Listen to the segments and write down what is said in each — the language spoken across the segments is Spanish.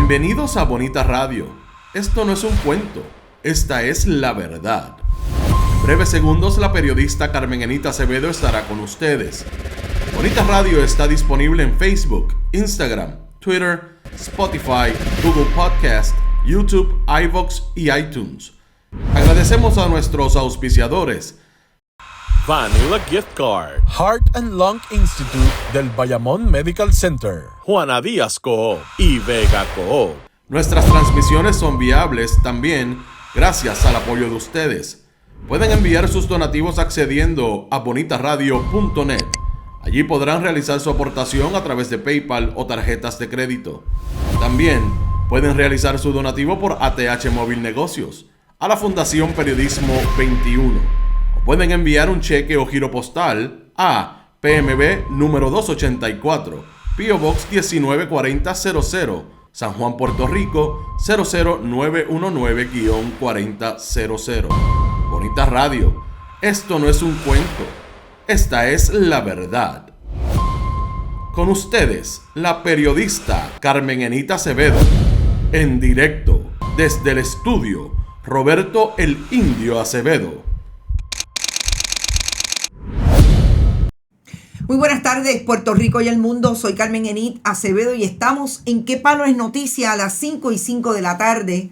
Bienvenidos a Bonita Radio. Esto no es un cuento, esta es la verdad. En breves segundos la periodista Carmen Enita Acevedo estará con ustedes. Bonita Radio está disponible en Facebook, Instagram, Twitter, Spotify, Google Podcast, YouTube, iVoox y iTunes. Agradecemos a nuestros auspiciadores. Vanilla Gift Card, Heart and Lung Institute del Bayamón Medical Center, Juana Díaz Coop y Vega Coop. Nuestras transmisiones son viables también gracias al apoyo de ustedes. Pueden enviar sus donativos accediendo a bonitaradio.net. Allí podrán realizar su aportación a través de PayPal o tarjetas de crédito. También pueden realizar su donativo por ATH Móvil Negocios a la Fundación Periodismo 21. Pueden enviar un cheque o giro postal a PMB número 284, P.O. Box 194000, San Juan, Puerto Rico 00919-4000. Bonita Radio, esto no es un cuento, esta es la verdad. Con ustedes, la periodista Carmen Enita Acevedo, en directo desde el estudio Roberto el Indio Acevedo. Muy buenas tardes, Puerto Rico y el mundo. Soy Carmen Enit Acevedo y estamos en ¿Qué Palo es Noticia? A las 5:05 de la tarde.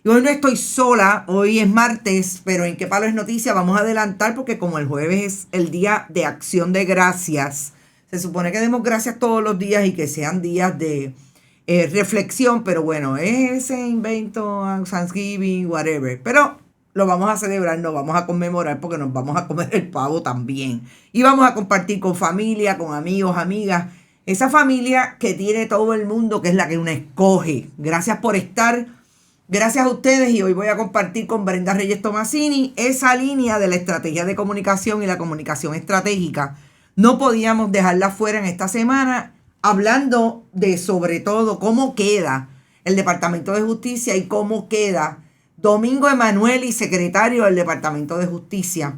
Y hoy no estoy sola, hoy es martes, pero en ¿Qué Palo es Noticia? Vamos a adelantar porque como el jueves es el día de Acción de Gracias, se supone que demos gracias todos los días y que sean días de reflexión, pero bueno, ese invento, Thanksgiving, whatever. Pero lo vamos a celebrar, nos vamos a conmemorar porque nos vamos a comer el pavo también. Y vamos a compartir con familia, con amigos, amigas. Esa familia que tiene todo el mundo, que es la que uno escoge. Gracias por estar. Gracias a ustedes. Y hoy voy a compartir con Brenda Reyes Tomasini esa línea de la estrategia de comunicación y la comunicación estratégica. No podíamos dejarla fuera en esta semana, hablando de sobre todo cómo queda el Departamento de Justicia y cómo queda Domingo Emanueli, secretario del Departamento de Justicia,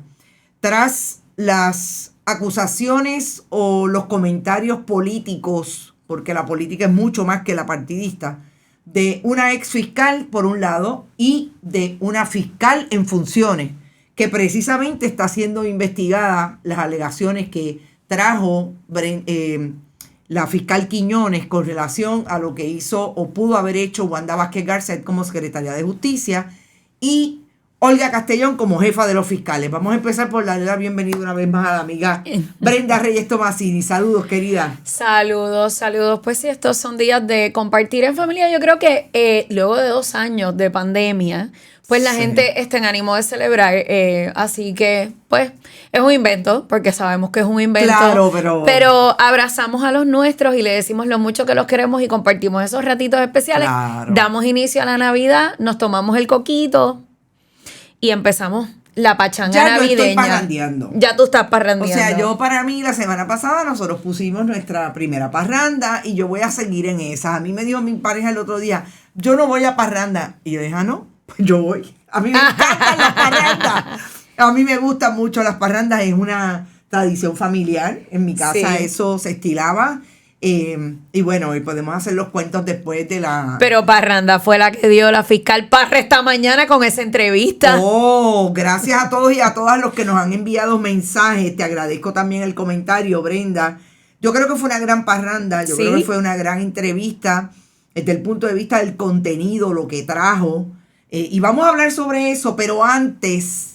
tras las acusaciones o los comentarios políticos, porque la política es mucho más que la partidista, de una ex fiscal por un lado y de una fiscal en funciones, que precisamente está siendo investigada las alegaciones que trajo la fiscal Quiñones con relación a lo que hizo o pudo haber hecho Wanda Vázquez Garcet como secretaria de Justicia y Olga Castellón como jefa de los fiscales. Vamos a empezar por darle la bienvenida una vez más a la amiga Brenda Reyes Tomasini. Saludos, querida. Saludos. Pues sí, estos son días de compartir en familia. Yo creo que luego de 2 años de pandemia, pues la gente está en ánimo de celebrar, así que pues es un invento, porque sabemos que es un invento. Claro, pero abrazamos a los nuestros y le decimos lo mucho que los queremos y compartimos esos ratitos especiales. Claro. Damos inicio a la Navidad, nos tomamos el coquito y empezamos la pachanga ya navideña. Yo estoy parrandeando. Ya tú estás parrandeando. O sea, para mí, la semana pasada nosotros pusimos nuestra primera parranda y yo voy a seguir en esa. A mí me dijo mi pareja el otro día, yo no voy a parranda. Y yo dije, no, pues yo voy. A mí me encantan las parrandas. A mí me gustan mucho las parrandas. Es una tradición familiar. En mi casa eso se estilaba. Y bueno, hoy podemos hacer los cuentos después de la... Pero parranda fue la que dio la fiscal Parra esta mañana con esa entrevista. Oh, gracias a todos y a todas los que nos han enviado mensajes. Te agradezco también el comentario, Brenda. Yo creo que fue una gran parranda. Yo creo que fue una gran entrevista desde el punto de vista del contenido, lo que trajo. Y vamos a hablar sobre eso, pero antes...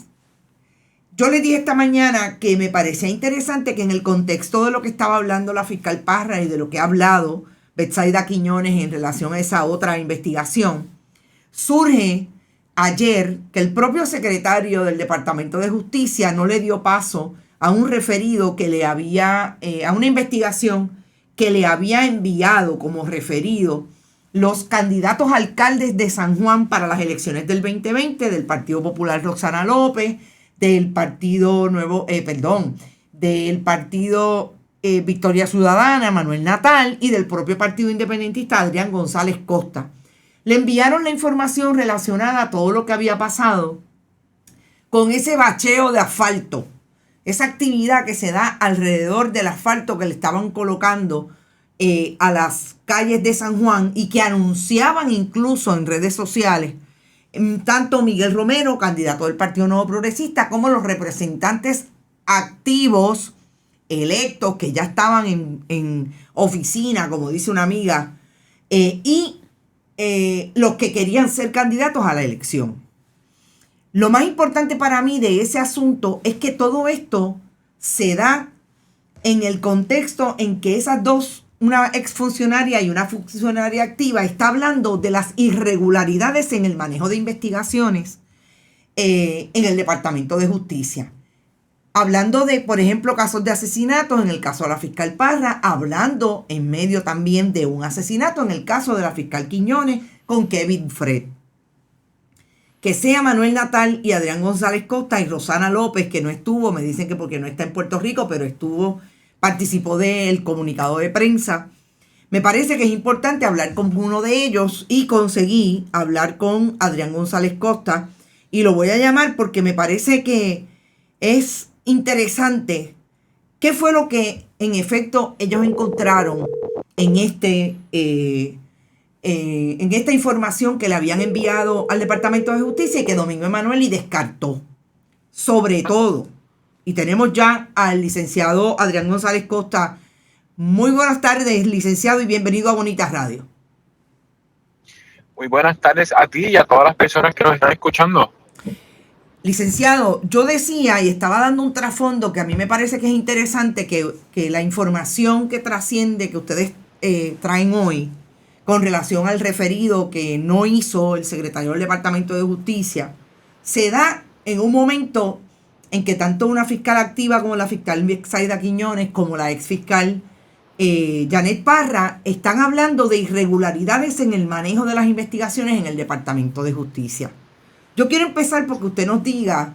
Yo les dije esta mañana que me parecía interesante que en el contexto de lo que estaba hablando la fiscal Parra y de lo que ha hablado Betsaida Quiñones en relación a esa otra investigación, surge ayer que el propio secretario del Departamento de Justicia no le dio paso a un referido que le había, a una investigación que le había enviado como referido los candidatos alcaldes de San Juan para las elecciones del 2020 del Partido Popular Roxana López, del Partido del Partido Victoria Ciudadana, Manuel Natal, y del propio Partido Independentista, Adrián González Costa. Le enviaron la información relacionada a todo lo que había pasado con ese bacheo de asfalto, esa actividad que se da alrededor del asfalto que le estaban colocando a las calles de San Juan y que anunciaban incluso en redes sociales, tanto Miguel Romero, candidato del Partido Nuevo Progresista, como los representantes activos electos que ya estaban en oficina, como dice una amiga, y los que querían ser candidatos a la elección. Lo más importante para mí de ese asunto es que todo esto se da en el contexto en que esas dos, una exfuncionaria y una funcionaria activa, está hablando de las irregularidades en el manejo de investigaciones en el Departamento de Justicia. Hablando de, por ejemplo, casos de asesinatos, en el caso de la fiscal Parra, hablando en medio también de un asesinato, en el caso de la fiscal Quiñones con Kevin Fred. Que sea Manuel Natal y Adrián González Costa y Rosana López, que no estuvo, me dicen que porque no está en Puerto Rico, pero participó del comunicado de prensa. Me parece que es importante hablar con uno de ellos y conseguí hablar con Adrián González Costa y lo voy a llamar porque me parece que es interesante qué fue lo que en efecto ellos encontraron en esta información que le habían enviado al Departamento de Justicia y que Domingo Emanueli descartó, sobre todo. Y tenemos ya al licenciado Adrián González Costa. Muy buenas tardes, licenciado, y bienvenido a Bonita Radio. Muy buenas tardes a ti y a todas las personas que nos están escuchando. Licenciado, yo decía y estaba dando un trasfondo que a mí me parece que es interesante que la información que trasciende, que ustedes traen hoy, con relación al referido que no hizo el secretario del Departamento de Justicia, se da en un momento en que tanto una fiscal activa como la fiscal Betsaida Quiñones, como la ex fiscal Janet Parra, están hablando de irregularidades en el manejo de las investigaciones en el Departamento de Justicia. Yo quiero empezar porque usted nos diga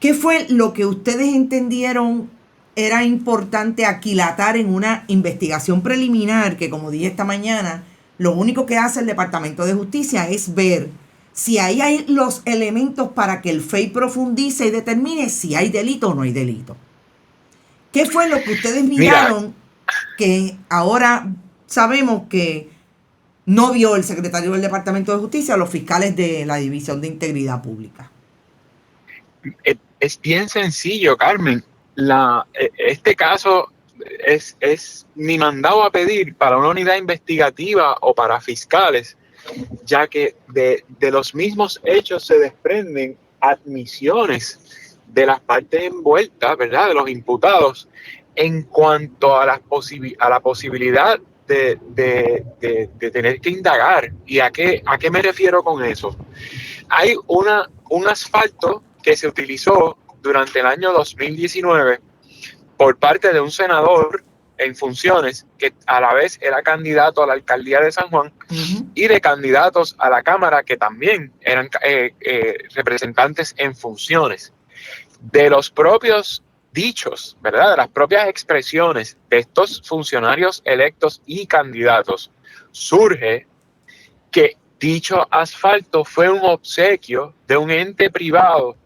qué fue lo que ustedes entendieron era importante aquilatar en una investigación preliminar que, como dije esta mañana, lo único que hace el Departamento de Justicia es ver si ahí hay los elementos para que el FEI profundice y determine si hay delito o no hay delito. ¿Qué fue lo que ustedes miraron que ahora sabemos que no vio el secretario del Departamento de Justicia, los fiscales de la División de Integridad Pública? Es bien sencillo, Carmen. Este caso es ni mandado a pedir para una unidad investigativa o para fiscales, ya que de los mismos hechos se desprenden admisiones de las partes envueltas, ¿verdad?, de los imputados, en cuanto a la posibilidad de tener que indagar. ¿Y a qué me refiero con eso? Hay un asfalto que se utilizó durante el año 2019 por parte de un senador en funciones que a la vez era candidato a la alcaldía de San Juan y de candidatos a la Cámara que también eran representantes en funciones. De los propios dichos, ¿verdad?, de las propias expresiones de estos funcionarios electos y candidatos, surge que dicho asfalto fue un obsequio de un ente privado,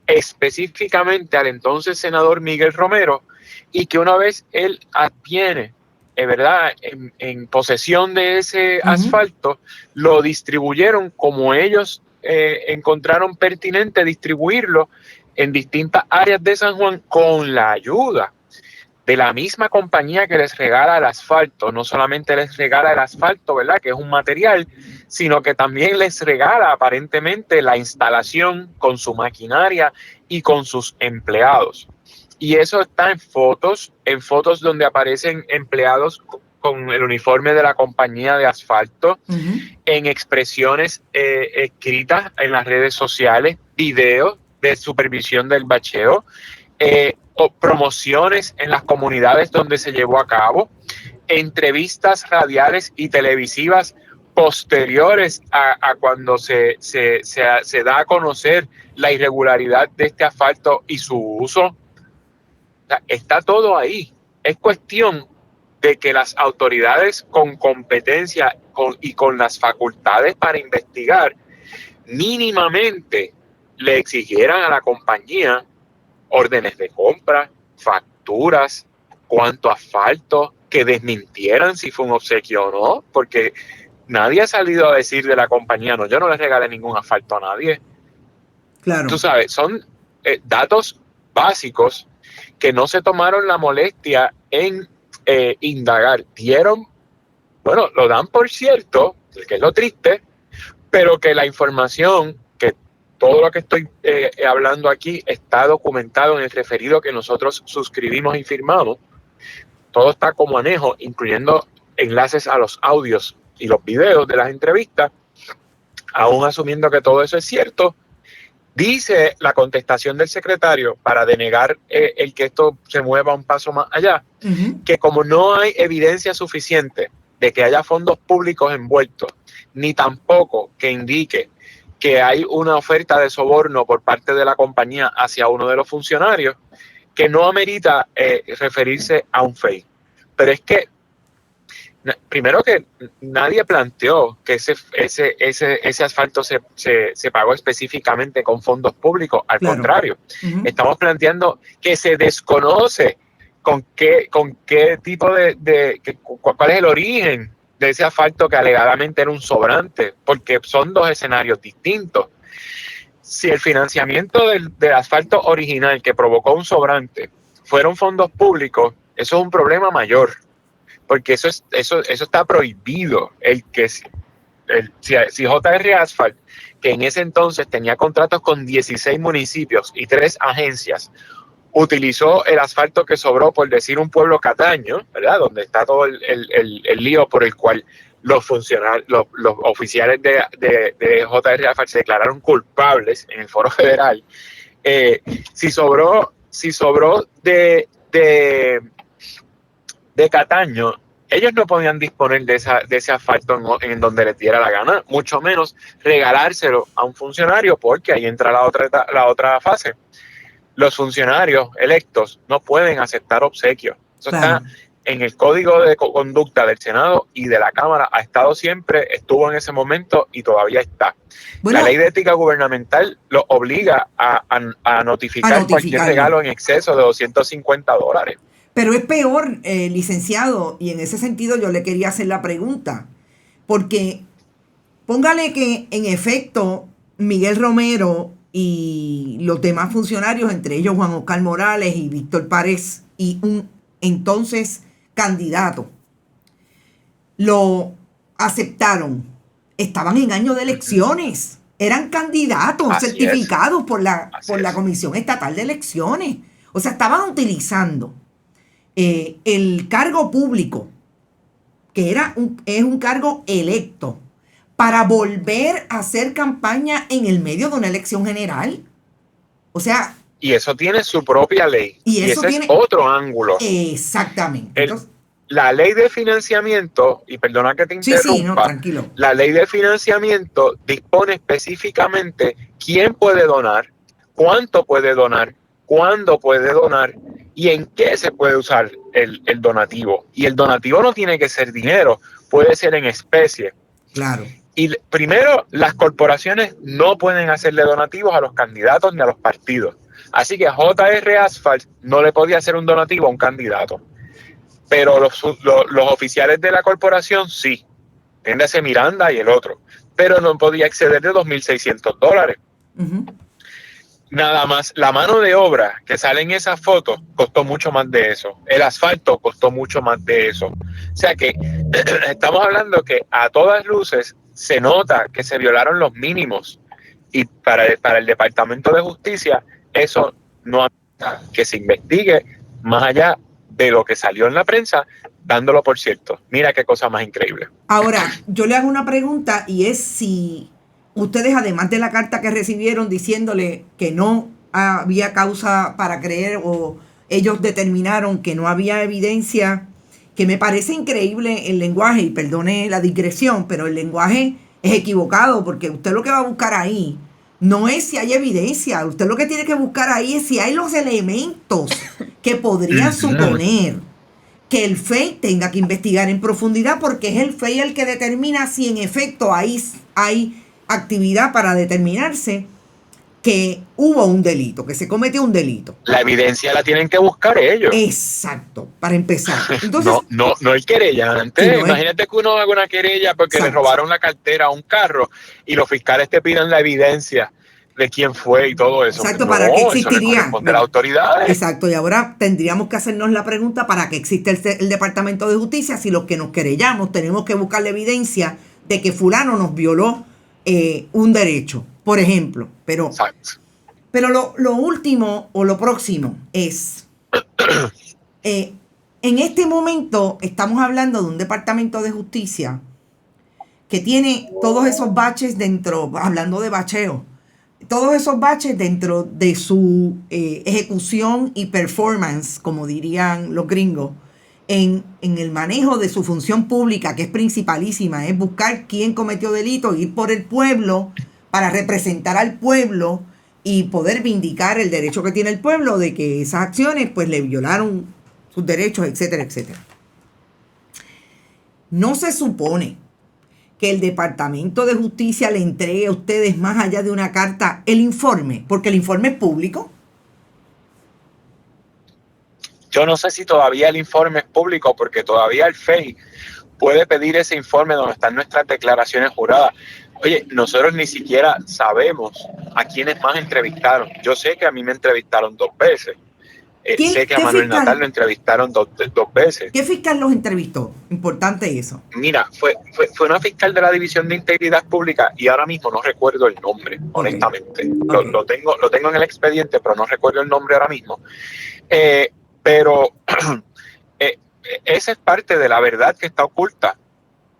específicamente al entonces senador Miguel Romero, y que una vez él adviene, ¿verdad?, en posesión de ese asfalto, lo distribuyeron como ellos encontraron pertinente distribuirlo en distintas áreas de San Juan con la ayuda de la misma compañía que les regala el asfalto. No solamente les regala el asfalto, ¿verdad?, que es un material, sino que también les regala aparentemente la instalación con su maquinaria y con sus empleados. Y eso está en fotos donde aparecen empleados con el uniforme de la compañía de asfalto, en expresiones escritas en las redes sociales, videos de supervisión del bacheo, o promociones en las comunidades donde se llevó a cabo, entrevistas radiales y televisivas posteriores a cuando se da a conocer la irregularidad de este asfalto y su uso. O sea, está todo ahí. Es cuestión de que las autoridades con competencia y con las facultades para investigar mínimamente le exigieran a la compañía órdenes de compra, facturas, cuánto asfalto, que desmintieran si fue un obsequio o no, porque nadie ha salido a decir de la compañía, no, yo no le regalé ningún asfalto a nadie. Claro. Tú sabes, son datos básicos que no se tomaron la molestia en indagar. Lo dan por cierto, que es lo triste, pero que la información, que todo lo que estoy hablando aquí está documentado en el referido que nosotros suscribimos y firmamos. Todo está como anejo, incluyendo enlaces a los audios y los videos de las entrevistas, aún asumiendo que todo eso es cierto. Dice la contestación del secretario para denegar el que esto se mueva un paso más allá, que como no hay evidencia suficiente de que haya fondos públicos envueltos, ni tampoco que indique que hay una oferta de soborno por parte de la compañía hacia uno de los funcionarios, que no amerita referirse a un FEI. Pero es que, primero que nadie planteó que ese asfalto se pagó específicamente con fondos públicos. Al contrario, estamos planteando que se desconoce con qué tipo cuál es el origen de ese asfalto que alegadamente era un sobrante, porque son dos escenarios distintos. Si el financiamiento del asfalto original que provocó un sobrante fueron fondos públicos, eso es un problema mayor, porque eso está prohibido. Si JR Asphalt, que en ese entonces tenía contratos con 16 municipios y 3 agencias, utilizó el asfalto que sobró, por decir un pueblo Cataño, ¿verdad?, donde está todo el lío por el cual los oficiales de JR Asphalt se declararon culpables en el foro federal. Si sobró de Cataño, ellos no podían disponer de ese asfalto en donde les diera la gana, mucho menos regalárselo a un funcionario, porque ahí entra la otra fase. Los funcionarios electos no pueden aceptar obsequios. Eso está en el Código de Conducta del Senado y de la Cámara. Ha estado siempre, estuvo en ese momento y todavía está. Bueno, la Ley de Ética Gubernamental lo obliga a notificar cualquier regalo en exceso de $250. Pero es peor, licenciado, y en ese sentido yo le quería hacer la pregunta, porque póngale que en efecto Miguel Romero y los demás funcionarios, entre ellos Juan Oscar Morales y Víctor Párez, y un entonces candidato, lo aceptaron. Estaban en año de elecciones, eran candidatos certificados por la Comisión Estatal de Elecciones. O sea, estaban utilizando el cargo público, que es un cargo electo, para volver a hacer campaña en el medio de una elección general. O sea... Y eso tiene su propia ley. Y ese es otro ángulo. Exactamente. La ley de financiamiento, y perdona que te interrumpa, sí, no, tranquilo. La ley de financiamiento dispone específicamente quién puede donar, cuánto puede donar, cuándo puede donar y en qué se puede usar el donativo. Y el donativo no tiene que ser dinero, puede ser en especie. Claro. Y primero, las corporaciones no pueden hacerle donativos a los candidatos ni a los partidos. Así que JR Asphalt no le podía hacer un donativo a un candidato. Pero los oficiales de la corporación sí. Entiéndase Miranda y el otro. Pero no podía exceder de $2,600. Nada más, la mano de obra que sale en esas fotos costó mucho más de eso. El asfalto costó mucho más de eso. O sea que estamos hablando que a todas luces se nota que se violaron los mínimos. Y para el Departamento de Justicia, eso no hace que se investigue más allá de lo que salió en la prensa, dándolo por cierto. Mira qué cosa más increíble. Ahora, yo le hago una pregunta, y es si ustedes, además de la carta que recibieron diciéndole que no había causa para creer, o ellos determinaron que no había evidencia, que me parece increíble el lenguaje, y perdone la digresión, pero el lenguaje es equivocado, porque usted lo que va a buscar ahí no es si hay evidencia, usted lo que tiene que buscar ahí es si hay los elementos que podrían suponer que el FEI tenga que investigar en profundidad, porque es el FEI el que determina si en efecto hay actividad para determinarse que hubo un delito, que se cometió un delito. La evidencia la tienen que buscar ellos. Exacto, para empezar. Entonces, no el querellante. Sí, no Imagínate que uno haga una querella porque Exacto. le robaron la cartera a un carro y los fiscales te pidan la evidencia de quién fue y todo eso. Exacto, ¿para qué existiría? Eso le corresponde a las autoridades. Exacto, y ahora tendríamos que hacernos la pregunta, ¿para qué existe el Departamento de Justicia si los que nos querellamos tenemos que buscar la evidencia de que fulano nos violó un derecho, por ejemplo? Exacto. Pero lo último o lo próximo es, en este momento estamos hablando de un Departamento de Justicia que tiene todos esos baches dentro, hablando de bacheo, todos esos baches dentro de su ejecución y performance, como dirían los gringos, en el manejo de su función pública, que es principalísima, es buscar quién cometió delito, ir por el pueblo para representar al pueblo y poder vindicar el derecho que tiene el pueblo de que esas acciones pues le violaron sus derechos, etcétera, etcétera. No se supone que el Departamento de Justicia le entregue a ustedes, más allá de una carta, el informe, porque el informe es público. Yo no sé si todavía el informe es público, porque todavía el FEI puede pedir ese informe donde están nuestras declaraciones juradas. Oye, nosotros ni siquiera sabemos a quiénes más entrevistaron. Yo sé que a mí me entrevistaron 2 veces. Sé que a Manuel Natal lo entrevistaron dos veces. ¿Qué fiscal los entrevistó? Importante eso. Mira, fue una fiscal de la División de Integridad Pública y ahora mismo no recuerdo el nombre, honestamente. Okay. Lo tengo en el expediente, pero no recuerdo el nombre ahora mismo. Pero esa es parte de la verdad que está oculta.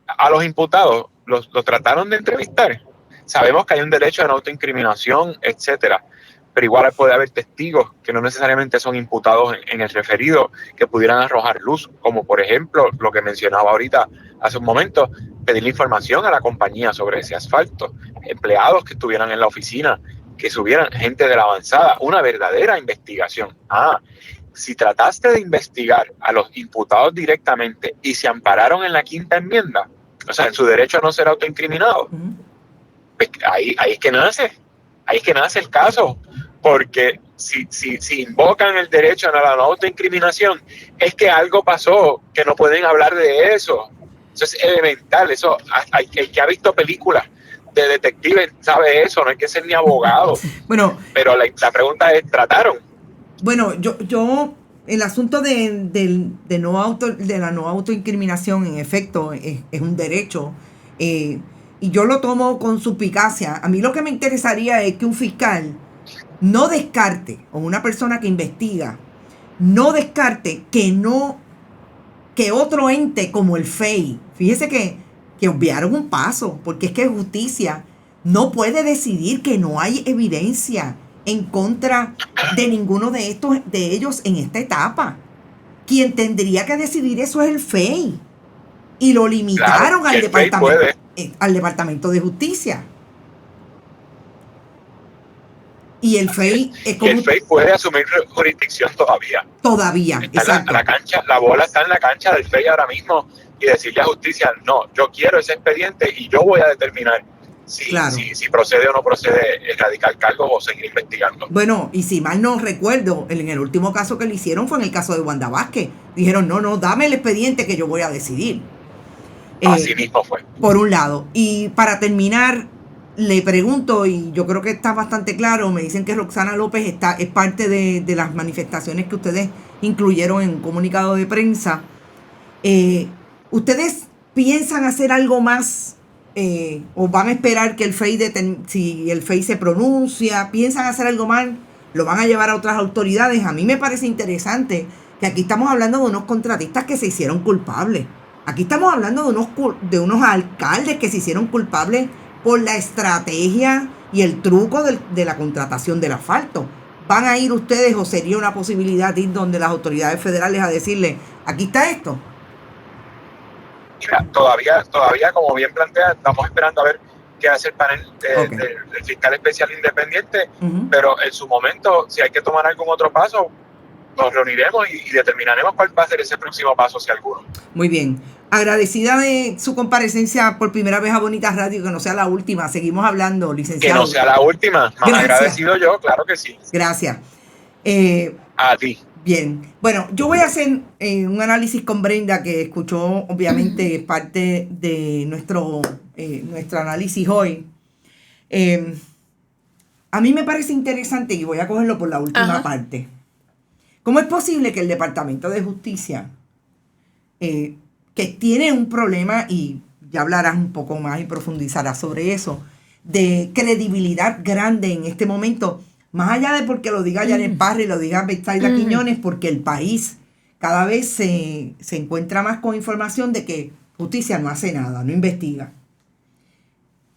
A los imputados lo trataron de entrevistar. Sabemos que hay un derecho a no autoincriminación, etcétera. Pero igual puede haber testigos que no necesariamente son imputados en el referido, que pudieran arrojar luz, como por ejemplo lo que mencionaba ahorita hace un momento, pedirle información a la compañía sobre ese asfalto, empleados que estuvieran en la oficina, que subieran, gente de la avanzada, una verdadera investigación. Si trataste de investigar a los imputados directamente y se ampararon en la 5ª enmienda, o sea, en su derecho a no ser autoincriminado, pues ahí es que nace el caso, porque si invocan el derecho a la no autoincriminación, es que algo pasó, que no pueden hablar de eso. Eso es elemental, eso el que ha visto películas de detectives sabe eso, no hay que ser ni abogado. Bueno, pero la pregunta es, ¿trataron? Bueno, yo el asunto de la no autoincriminación, en efecto, es un derecho, y yo lo tomo con suspicacia. A mí lo que me interesaría es que un fiscal no descarte, o una persona que investiga, no descarte que otro ente como el FEI, fíjese que obviaron un paso, porque es que justicia no puede decidir que no hay evidencia en contra de ninguno de ellos en esta etapa. Quien tendría que decidir eso es el FEI. Y lo limitaron al Departamento de Justicia. Y el FEI es como... El FEI puede asumir jurisdicción todavía. Exacto. La bola está en la cancha del FEI ahora mismo y decirle a justicia, no, yo quiero ese expediente y yo voy a determinar si procede o no procede erradicar cargos o seguir investigando. Bueno, y si mal no recuerdo, en el último caso que le hicieron fue en el caso de Wanda Vázquez. Dijeron, no, dame el expediente que yo voy a decidir. Así mismo fue. Por un lado. Y para terminar, le pregunto, y yo creo que está bastante claro, me dicen que Roxana López es parte de las manifestaciones que ustedes incluyeron en un comunicado de prensa. ¿Ustedes piensan hacer algo más? ¿O van a esperar que el FEI, si el FEI se pronuncia, piensan hacer algo más, lo van a llevar a otras autoridades? A mí me parece interesante que aquí estamos hablando de unos contratistas que se hicieron culpables. Aquí estamos hablando de unos alcaldes que se hicieron culpables por la estrategia y el truco de la contratación del asfalto. ¿Van a ir ustedes o sería una posibilidad de ir donde las autoridades federales a decirle, aquí está esto? Mira, todavía, como bien plantea, estamos esperando a ver qué hace el panel del fiscal especial independiente, pero en su momento, si hay que tomar algún otro paso, nos reuniremos y determinaremos cuál va a ser ese próximo paso, si alguno. Muy bien. Agradecida de su comparecencia por primera vez a Bonita Radio, que no sea la última. Seguimos hablando, licenciado. Que no sea la última. Más Gracias. agradecido yo, claro que sí. Gracias. A ti. Bien. Bueno, yo voy a hacer un análisis con Brenda, que escuchó, obviamente, parte de nuestro análisis hoy. A mí me parece interesante, y voy a cogerlo por la última parte. ¿Cómo es posible que el Departamento de Justicia, que tiene un problema, y ya hablarás un poco más y profundizarás sobre eso, de credibilidad grande en este momento, más allá de porque lo diga Janet Parra y lo diga Betsaida Quiñones, porque el país cada vez se encuentra más con información de que justicia no hace nada, no investiga,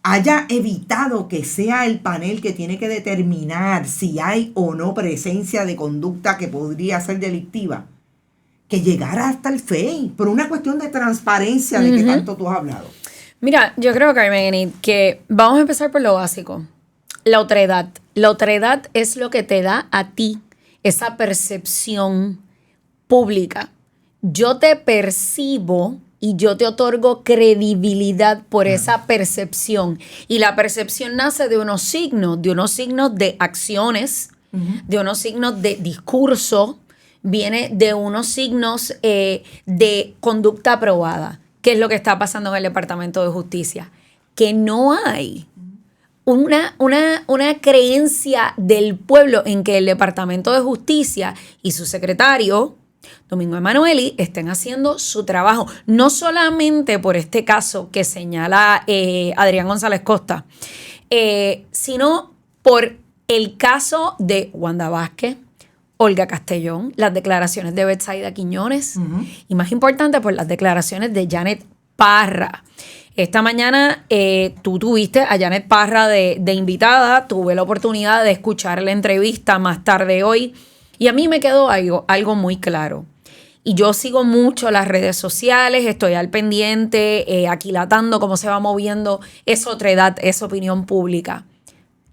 haya evitado que sea el panel que tiene que determinar si hay o no presencia de conducta que podría ser delictiva, que llegara hasta el FEI, por una cuestión de transparencia de que tanto tú has hablado. Mira, yo creo, Carmen, que vamos a empezar por lo básico. La otredad. La otredad es lo que te da a ti esa percepción pública. Yo te percibo y yo te otorgo credibilidad por esa percepción. Y la percepción nace de unos signos de acciones, de unos signos de discurso, viene de unos signos de conducta aprobada. ¿Qué es lo que está pasando en el Departamento de Justicia? Que no hay una creencia del pueblo en que el Departamento de Justicia y su secretario, Domingo Emanueli, estén haciendo su trabajo. No solamente por este caso que señala Adrián González Costa, sino por el caso de Wanda Vázquez, Olga Castellón, las declaraciones de Betsaida Quiñones y, más importante, por las declaraciones de Janet Parra. Esta mañana tú tuviste a Janet Parra de invitada, tuve la oportunidad de escuchar la entrevista más tarde hoy y a mí me quedó algo muy claro. Y yo sigo mucho las redes sociales, estoy al pendiente, aquilatando cómo se va moviendo esa otredad, esa opinión pública.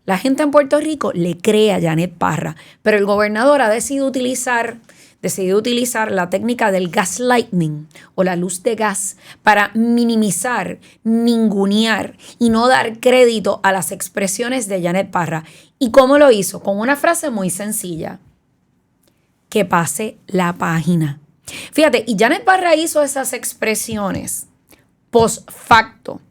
La gente en Puerto Rico le cree a Janet Parra, pero el gobernador ha decidido utilizar la técnica del gaslighting o la luz de gas para minimizar, ningunear y no dar crédito a las expresiones de Janet Parra. ¿Y cómo lo hizo? Con una frase muy sencilla: que pase la página. Fíjate, y Janet Parra hizo esas expresiones post facto,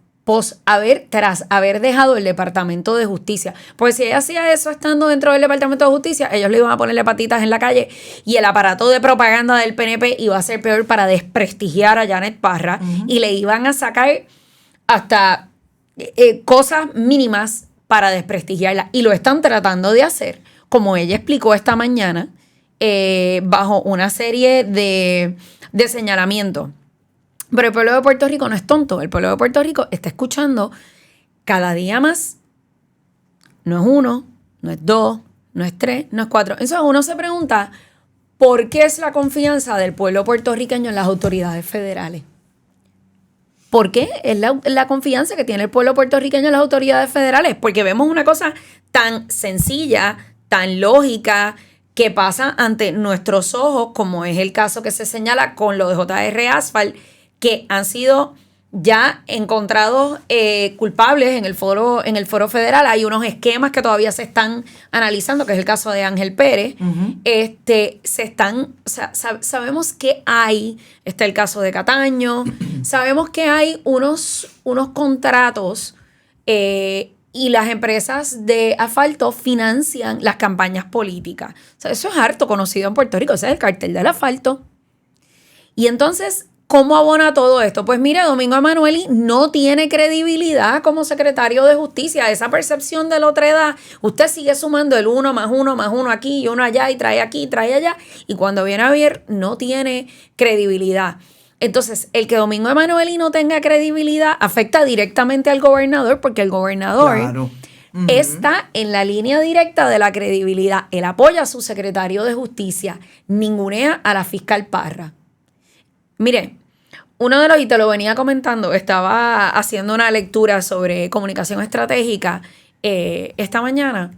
tras haber dejado el Departamento de Justicia. Porque si ella hacía eso estando dentro del Departamento de Justicia, ellos le iban a ponerle patitas en la calle y el aparato de propaganda del PNP iba a ser peor para desprestigiar a Janet Parra y le iban a sacar hasta cosas mínimas para desprestigiarla. Y lo están tratando de hacer, como ella explicó esta mañana, bajo una serie de señalamientos. Pero el pueblo de Puerto Rico no es tonto. El pueblo de Puerto Rico está escuchando cada día más. No es 1, no es 2, no es 3, no es 4. Entonces uno se pregunta, ¿por qué es la confianza del pueblo puertorriqueño en las autoridades federales? ¿Por qué es la confianza que tiene el pueblo puertorriqueño en las autoridades federales? Porque vemos una cosa tan sencilla, tan lógica, que pasa ante nuestros ojos, como es el caso que se señala con lo de J.R. Asphalt, que han sido ya encontrados culpables en el foro federal. Hay unos esquemas que todavía se están analizando, que es el caso de Ángel Pérez. Sabemos que hay, está el caso de Cataño, sabemos que hay unos contratos y las empresas de asfalto financian las campañas políticas. O sea, eso es harto conocido en Puerto Rico, ese es el cartel del asfalto. Y entonces, ¿cómo abona todo esto? Pues mira, Domingo Emanueli no tiene credibilidad como secretario de Justicia. Esa percepción de la otredad, usted sigue sumando el 1 más 1 más 1 aquí y 1 allá y trae aquí, trae allá. Y cuando viene a ver, no tiene credibilidad. Entonces, el que Domingo Emanueli no tenga credibilidad afecta directamente al gobernador, porque el gobernador está en la línea directa de la credibilidad. Él apoya a su secretario de Justicia, ningunea a la fiscal Parra. Mire, y te lo venía comentando, estaba haciendo una lectura sobre comunicación estratégica esta mañana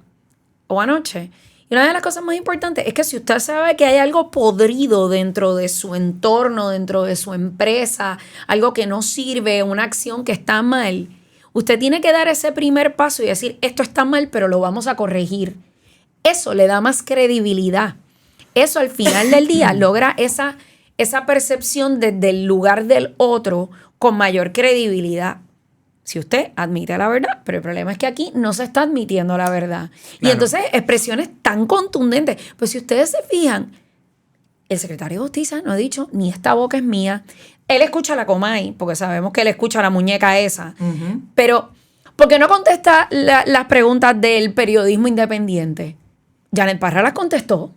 o anoche, Y una de las cosas más importantes es que si usted sabe que hay algo podrido dentro de su entorno, dentro de su empresa, algo que no sirve, una acción que está mal, usted tiene que dar ese primer paso y decir, esto está mal, pero lo vamos a corregir. Eso le da más credibilidad. Eso al final del día logra esa percepción desde el lugar del otro con mayor credibilidad. Si usted admite la verdad, pero el problema es que aquí no se está admitiendo la verdad. Claro. Y entonces expresiones tan contundentes. Pues si ustedes se fijan, el secretario de Justicia no ha dicho ni esta boca es mía. Él escucha a la Comay, porque sabemos que él escucha a la muñeca esa. Uh-huh. Pero, ¿por qué no contesta las preguntas del periodismo independiente? Janet Parra las contestó.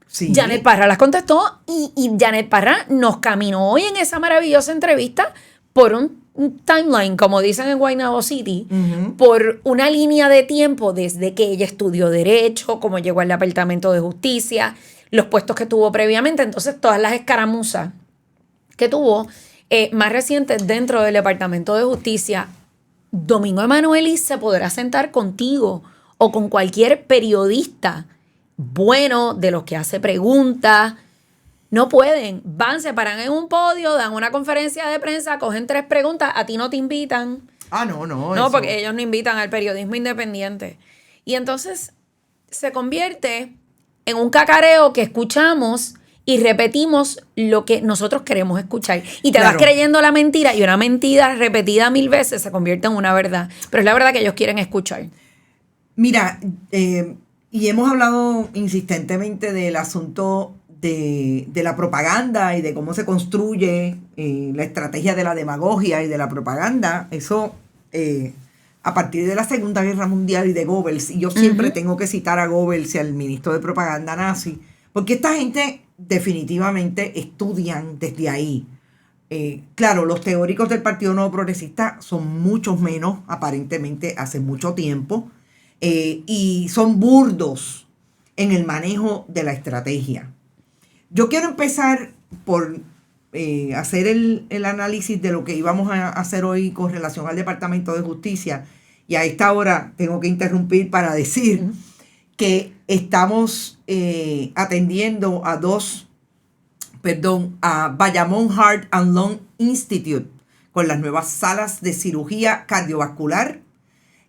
Sí. Janet Parra las contestó y Janet Parra nos caminó hoy en esa maravillosa entrevista por un timeline, como dicen en Guaynabo City, uh-huh, por una línea de tiempo desde que ella estudió Derecho, cómo llegó al Departamento de Justicia, los puestos que tuvo previamente, entonces todas las escaramuzas que tuvo más recientes dentro del Departamento de Justicia. Domingo Emanueli se podrá sentar contigo o con cualquier periodista bueno de los que hace preguntas. No pueden, se paran en un podio, dan una conferencia de prensa, cogen 3 preguntas, a ti no te invitan. No, eso. Porque ellos no invitan al periodismo independiente. Y entonces se convierte en un cacareo que escuchamos y repetimos lo que nosotros queremos escuchar. Y te vas creyendo la mentira, y una mentira repetida 1000 veces se convierte en una verdad. Pero es la verdad que ellos quieren escuchar. Mira, y hemos hablado insistentemente del asunto de la propaganda y de cómo se construye la estrategia de la demagogia y de la propaganda. Eso a partir de la Segunda Guerra Mundial y de Goebbels, y yo siempre tengo que citar a Goebbels y al ministro de propaganda nazi, porque esta gente definitivamente estudian desde ahí. Claro, los teóricos del Partido Nuevo Progresista son muchos menos, aparentemente hace mucho tiempo, y son burdos en el manejo de la estrategia. Yo quiero empezar por hacer el análisis de lo que íbamos a hacer hoy con relación al Departamento de Justicia. Y a esta hora tengo que interrumpir para decir que estamos atendiendo a Bayamón Heart and Lung Institute con las nuevas salas de cirugía cardiovascular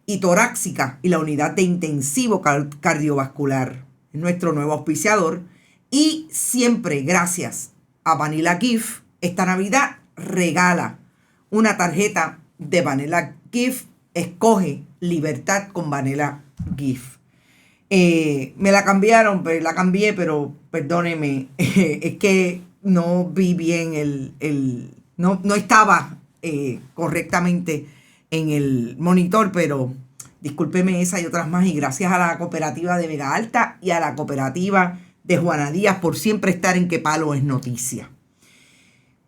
y torácica y la unidad de intensivo cardiovascular. Es nuestro nuevo auspiciador. Y siempre gracias a Vanilla Gift, esta Navidad regala una tarjeta de Vanilla Gift. Escoge libertad con Vanilla Gift. Me la cambiaron, la cambié, pero perdóneme, es que no vi bien no estaba correctamente en el monitor, pero discúlpeme esa y otras más. Y gracias a la cooperativa de Vega Alta y a la cooperativa de Juana Díaz por siempre estar en Qué Palo es Noticia.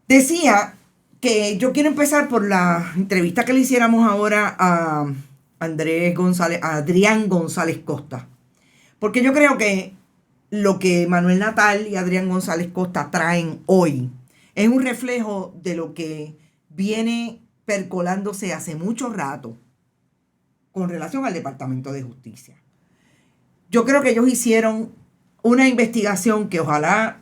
Decía que yo quiero empezar por la entrevista que le hiciéramos ahora a Adrián González Costa. Porque yo creo que lo que Manuel Natal y Adrián González Costa traen hoy es un reflejo de lo que viene percolándose hace mucho rato con relación al Departamento de Justicia. Yo creo que ellos hicieron una investigación que ojalá,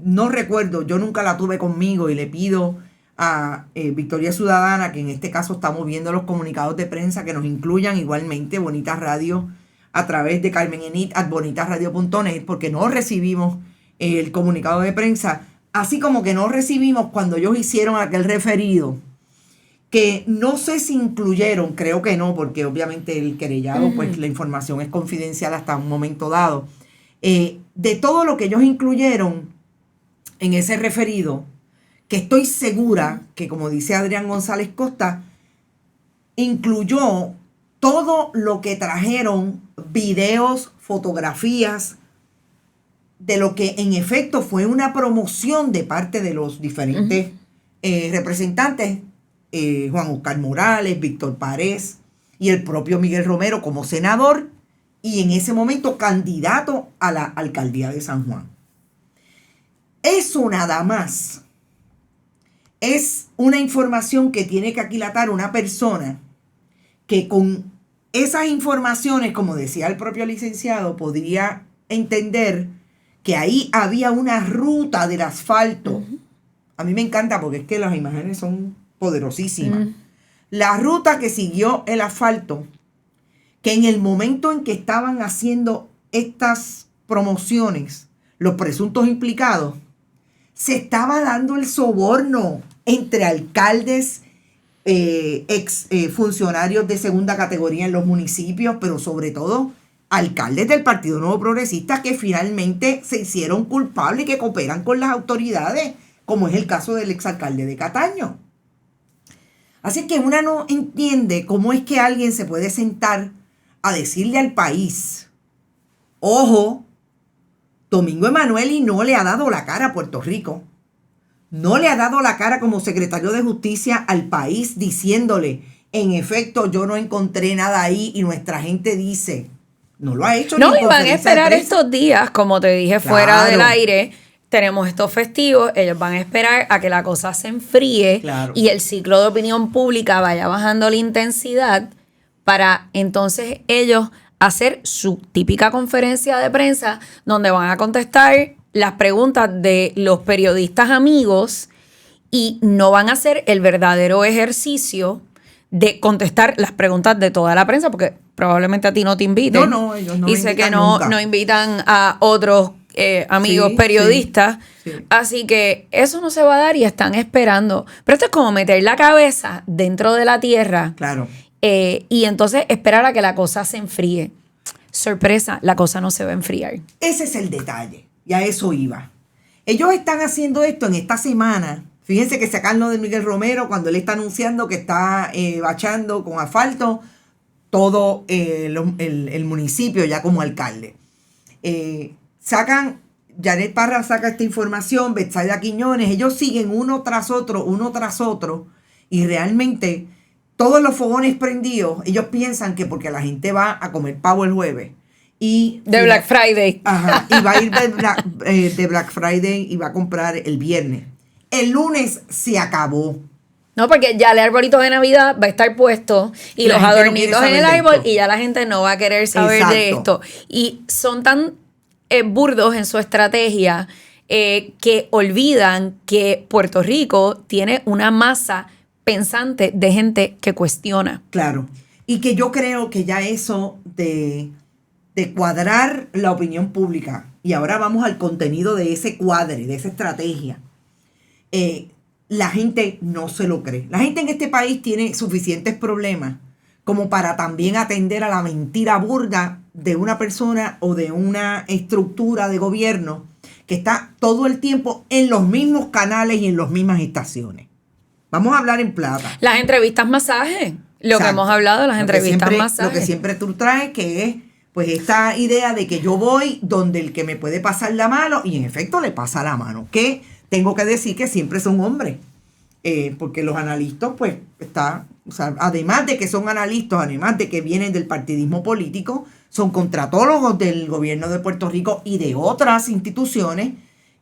no recuerdo, yo nunca la tuve conmigo y le pido a Victoria Ciudadana, que en este caso estamos viendo los comunicados de prensa, que nos incluyan igualmente Bonita Radio a través de Carmen Enit @bonitasradio.net, porque no recibimos el comunicado de prensa, así como que no recibimos cuando ellos hicieron aquel referido, que no sé si incluyeron, creo que no, porque obviamente el querellado, pues la información es confidencial hasta un momento dado. De todo lo que ellos incluyeron en ese referido, que estoy segura que, como dice Adrián González Costa, incluyó todo lo que trajeron, videos, fotografías, de lo que en efecto fue una promoción de parte de los diferentes representantes, Juan Oscar Morales, Víctor Párez y el propio Miguel Romero como senador, y en ese momento candidato a la alcaldía de San Juan. Eso nada más es una información que tiene que aquilatar una persona que con esas informaciones, como decía el propio licenciado, podría entender que ahí había una ruta del asfalto. A mí me encanta porque es que las imágenes son poderosísimas. La ruta que siguió el asfalto, que en el momento en que estaban haciendo estas promociones, los presuntos implicados, se estaba dando el soborno entre alcaldes, ex funcionarios de segunda categoría en los municipios, pero sobre todo alcaldes del Partido Nuevo Progresista que finalmente se hicieron culpables y que cooperan con las autoridades, como es el caso del exalcalde de Cataño. Así que una no entiende cómo es que alguien se puede sentar a decirle al país, ojo, Domingo Emanueli no le ha dado la cara a Puerto Rico. No le ha dado la cara como secretario de Justicia al país diciéndole, en efecto, yo no encontré nada ahí y nuestra gente dice, no lo ha hecho. No, y van a esperar estos días, como te dije, fuera del aire. Tenemos estos festivos, ellos van a esperar a que la cosa se enfríe y el ciclo de opinión pública vaya bajando la intensidad para entonces ellos hacer su típica conferencia de prensa donde van a contestar las preguntas de los periodistas amigos y no van a hacer el verdadero ejercicio de contestar las preguntas de toda la prensa, porque probablemente a ti no te inviten. No, ellos no y sé que no invitan a otros amigos periodistas. Sí. Así que eso no se va a dar y están esperando. Pero esto es como meter la cabeza dentro de la tierra. Claro. Y entonces esperar a que la cosa se enfríe. Sorpresa, la cosa no se va a enfriar. Ese es el detalle. Y a eso iba. Ellos están haciendo esto en esta semana. Fíjense que sacan lo de Miguel Romero cuando él está anunciando que está bachando con asfalto todo el municipio ya como alcalde. Janet Parra saca esta información, Betsaida Quiñones, ellos siguen uno tras otro, y realmente todos los fogones prendidos, ellos piensan que porque la gente va a comer pavo el jueves. De Black Friday. Ajá, y va a ir de Black Friday y va a comprar el viernes. El lunes se acabó. No, porque ya el arbolito de Navidad va a estar puesto y los adornitos en el árbol y ya la gente no va a querer saber de esto. Y son tan burdos en su estrategia que olvidan que Puerto Rico tiene una masa pensante de gente que cuestiona. Claro. Y que yo creo que ya eso de cuadrar la opinión pública, y ahora vamos al contenido de ese cuadre, de esa estrategia, la gente no se lo cree. La gente en este país tiene suficientes problemas como para también atender a la mentira burda de una persona o de una estructura de gobierno que está todo el tiempo en los mismos canales y en las mismas estaciones. Vamos a hablar en plata. Las entrevistas masajes, lo que hemos hablado de las entrevistas masajes. Lo que siempre tú traes, que es pues esta idea de que yo voy donde el que me puede pasar la mano, y en efecto le pasa la mano, que tengo que decir que siempre son hombres, porque los analistas, pues, además de que son analistas, además de que vienen del partidismo político, son contratólogos del gobierno de Puerto Rico y de otras instituciones,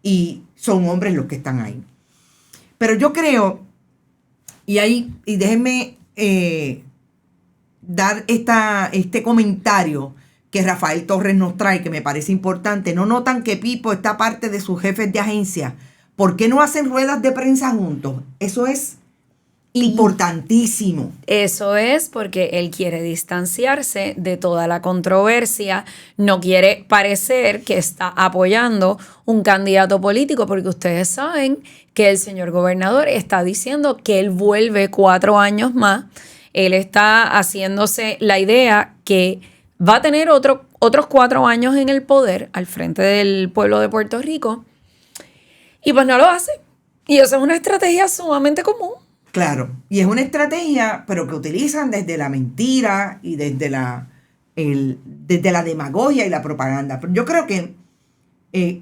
y son hombres los que están ahí. Pero yo creo, y déjenme dar este comentario que Rafael Torres nos trae, que me parece importante. ¿No notan que Pipo está parte de sus jefes de agencia? ¿Por qué no hacen ruedas de prensa juntos? Eso es importantísimo. Eso es porque él quiere distanciarse de toda la controversia, no quiere parecer que está apoyando un candidato político, porque ustedes saben que el señor gobernador está diciendo que él vuelve 4 años más. Él está haciéndose la idea que va a tener otros 4 años en el poder al frente del pueblo de Puerto Rico, y pues no lo hace. Y eso es una estrategia sumamente común. Claro, y es una estrategia, pero que utilizan desde la mentira y desde la demagogia y la propaganda. Pero yo creo que,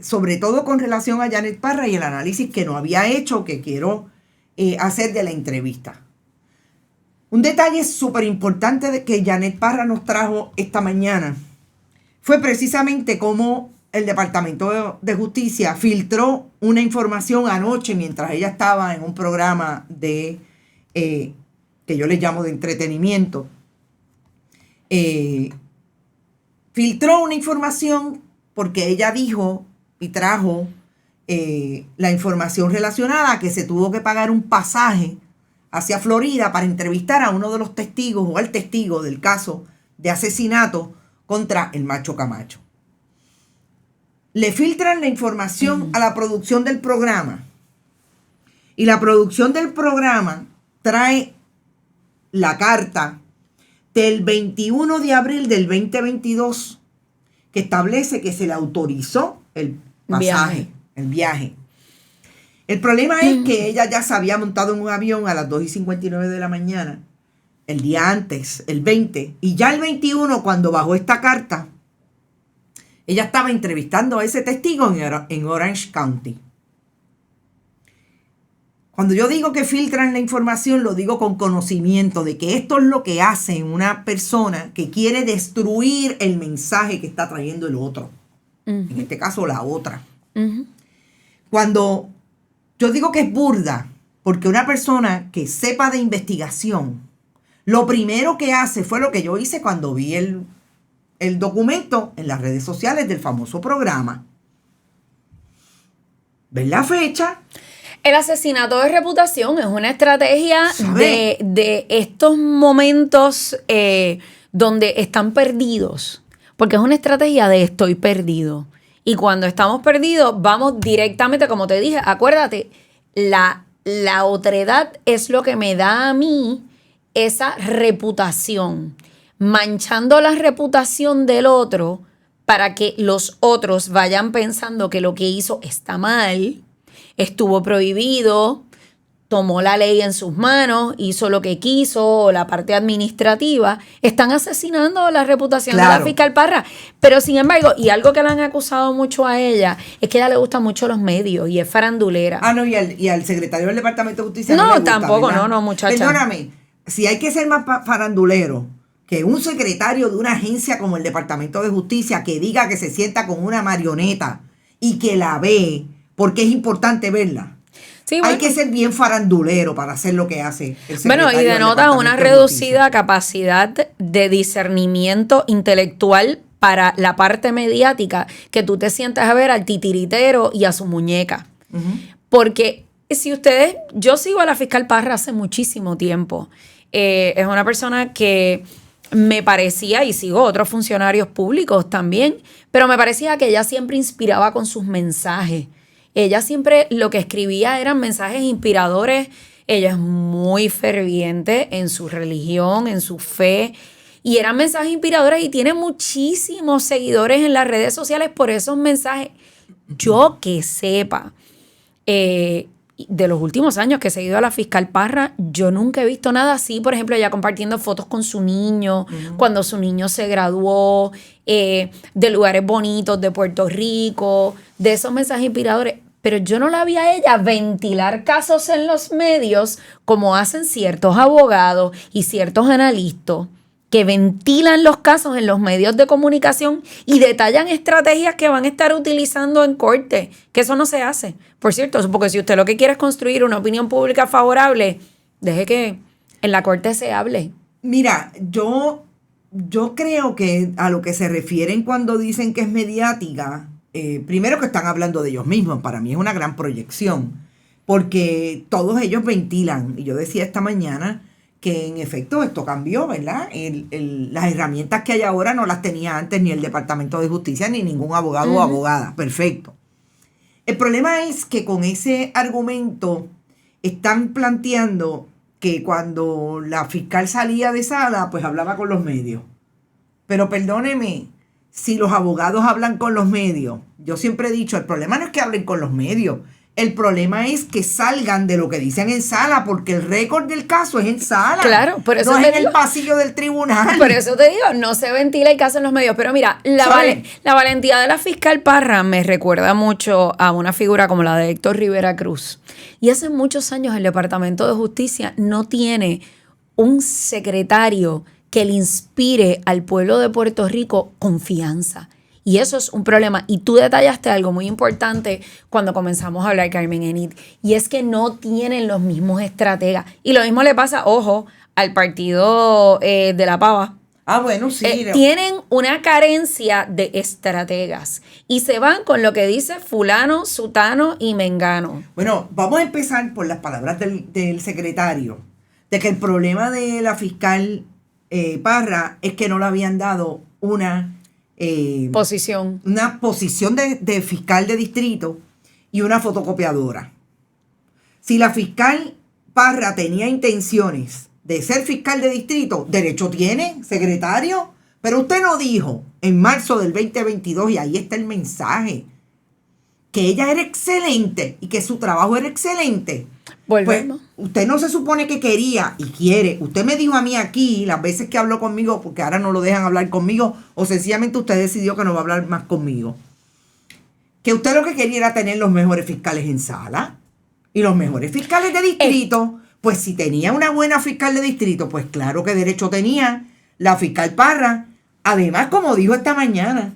sobre todo con relación a Janet Parra y el análisis que no había hecho, que quiero hacer de la entrevista. Un detalle súper importante que Janet Parra nos trajo esta mañana fue precisamente cómo el Departamento de Justicia filtró una información anoche mientras ella estaba en un programa que yo le llamo de entretenimiento. Filtró una información porque ella dijo y trajo la información relacionada a que se tuvo que pagar un pasaje hacia Florida para entrevistar a uno de los testigos o al testigo del caso de asesinato contra el Macho Camacho. Le filtran la información a la producción del programa y la producción del programa trae la carta del 21 de abril del 2022 que establece que se le autorizó el pasaje, el viaje. El problema es que ella ya se había montado en un avión a las 2:59 de la mañana, el día antes, el 20, y ya el 21, cuando bajó esta carta, ella estaba entrevistando a ese testigo en Orange County. Cuando yo digo que filtran la información, lo digo con conocimiento de que esto es lo que hace una persona que quiere destruir el mensaje que está trayendo el otro. En este caso, la otra. Cuando yo digo que es burda, porque una persona que sepa de investigación, lo primero que hace fue lo que yo hice cuando vi el documento en las redes sociales del famoso programa. Ver la fecha. El asesinato de reputación es una estrategia de estos momentos donde están perdidos. Porque es una estrategia de estoy perdido. Y cuando estamos perdidos, vamos directamente, como te dije, acuérdate, la otredad es lo que me da a mí esa reputación. Manchando la reputación del otro para que los otros vayan pensando que lo que hizo está mal, estuvo prohibido, tomó la ley en sus manos, hizo lo que quiso, la parte administrativa, están asesinando la reputación de la fiscal Parra. Pero sin embargo, y algo que le han acusado mucho a ella, es que a ella le gustan mucho los medios y es farandulera. Ah, no, y al secretario del Departamento de Justicia no le gusta, tampoco, ¿verdad? no, muchacha. Perdóname, si hay que ser más farandulero que un secretario de una agencia como el Departamento de Justicia que diga que se sienta con una marioneta y que la ve, porque es importante verla. Sí, bueno. Hay que ser bien farandulero para hacer lo que hace el secretario. Bueno, y denota una reducida capacidad de discernimiento intelectual para la parte mediática, que tú te sientas a ver al titiritero y a su muñeca. Porque si ustedes, yo sigo a la fiscal Parra hace muchísimo tiempo. Es una persona que me parecía, y sigo otros funcionarios públicos también, pero me parecía que ella siempre inspiraba con sus mensajes. Ella siempre lo que escribía eran mensajes inspiradores. Ella es muy ferviente en su religión, en su fe, y eran mensajes inspiradores y tiene muchísimos seguidores en las redes sociales por esos mensajes. Yo que sepa, de los últimos años que he seguido a la fiscal Parra, yo nunca he visto nada así. Por ejemplo, ella compartiendo fotos con su niño, cuando su niño se graduó, de lugares bonitos de Puerto Rico, de esos mensajes inspiradores. Pero yo no la vi a ella ventilar casos en los medios como hacen ciertos abogados y ciertos analistas que ventilan los casos en los medios de comunicación y detallan estrategias que van a estar utilizando en corte, que eso no se hace. Por cierto, porque si usted lo que quiere es construir una opinión pública favorable, deje que en la corte se hable. Mira, yo creo que a lo que se refieren cuando dicen que es mediática, primero que están hablando de ellos mismos, para mí es una gran proyección, porque todos ellos ventilan, y yo decía esta mañana que en efecto esto cambió, ¿verdad? Las herramientas que hay ahora no las tenía antes ni el Departamento de Justicia ni ningún abogado o abogada. Perfecto. El problema es que con ese argumento están planteando que cuando la fiscal salía de sala, pues hablaba con los medios. Pero perdóneme, si los abogados hablan con los medios, yo siempre he dicho, el problema no es que hablen con los medios, el problema es que salgan de lo que dicen en sala, porque el récord del caso es en sala. Claro, por eso no es en el pasillo del tribunal. Por eso te digo, no se ventila el caso en los medios. Pero mira, la valentía de la fiscal Parra me recuerda mucho a una figura como la de Héctor Rivera Cruz. Y hace muchos años el Departamento de Justicia no tiene un secretario que le inspire al pueblo de Puerto Rico confianza. Y eso es un problema. Y tú detallaste algo muy importante cuando comenzamos a hablar, Carmen Enid, y es que no tienen los mismos estrategas. Y lo mismo le pasa, ojo, al partido de la Pava. Bueno, sí. Tienen una carencia de estrategas y se van con lo que dice fulano, sutano y mengano. Bueno, vamos a empezar por las palabras del secretario, de que el problema de la fiscal Parra es que no le habían dado una Posición. de fiscal de distrito y una fotocopiadora. Si la fiscal Parra tenía intenciones de ser fiscal de distrito, derecho tiene, secretario, pero usted no dijo en marzo del 2022, y ahí está el mensaje, que ella era excelente y que su trabajo era excelente. Volvemos. Pues usted no se supone que quería y quiere. Usted me dijo a mí aquí, las veces que habló conmigo, porque ahora no lo dejan hablar conmigo, o sencillamente usted decidió que no va a hablar más conmigo, que usted lo que quería era tener los mejores fiscales en sala y los mejores fiscales de distrito. Pues si tenía una buena fiscal de distrito, pues claro que derecho tenía la fiscal Parra. Además, como dijo esta mañana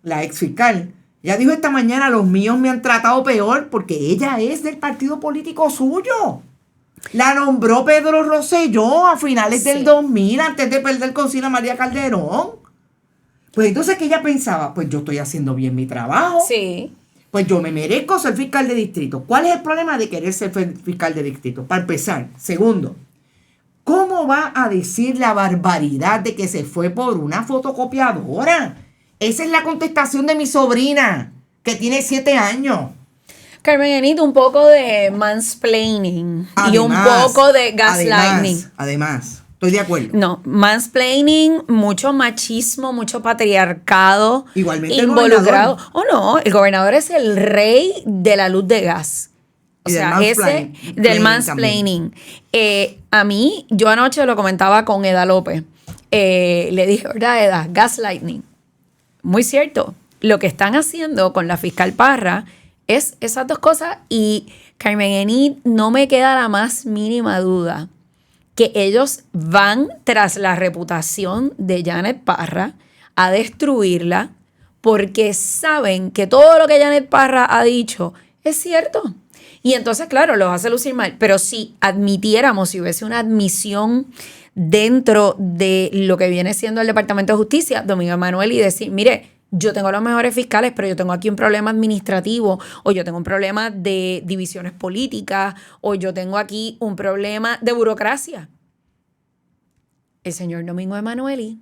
la ex fiscal, ella dijo esta mañana, los míos me han tratado peor porque ella es del partido político suyo. La nombró Pedro Rosselló a finales del 2000, antes de perder con Sila María Calderón. Pues entonces que ella pensaba, pues yo estoy haciendo bien mi trabajo. Sí. Pues yo me merezco ser fiscal de distrito. ¿Cuál es el problema de querer ser fiscal de distrito? Para empezar. Segundo, ¿cómo va a decir la barbaridad de que se fue por una fotocopiadora? Esa es la contestación de mi sobrina, que tiene 7 años. Carmen Enid, un poco de mansplaining y un poco de gaslighting. Además, estoy de acuerdo. No, mansplaining, mucho machismo, mucho patriarcado. Igualmente involucrado. No, el gobernador es el rey de la luz de gas. O sea, ese del mansplaining. A mí, yo anoche lo comentaba con Eda López. Le dije, ¿verdad, Eda? Gaslighting. Muy cierto. Lo que están haciendo con la fiscal Parra es esas dos cosas, y Carmen Enid, no me queda la más mínima duda que ellos van tras la reputación de Janet Parra a destruirla, porque saben que todo lo que Janet Parra ha dicho es cierto. Y entonces, claro, los hace lucir mal. Pero si admitiéramos, si hubiese una admisión dentro de lo que viene siendo el Departamento de Justicia, Domingo Emanuel, y decir, mire, yo tengo los mejores fiscales, pero yo tengo aquí un problema administrativo, o yo tengo un problema de divisiones políticas, o yo tengo aquí un problema de burocracia. El señor Domingo Emanueli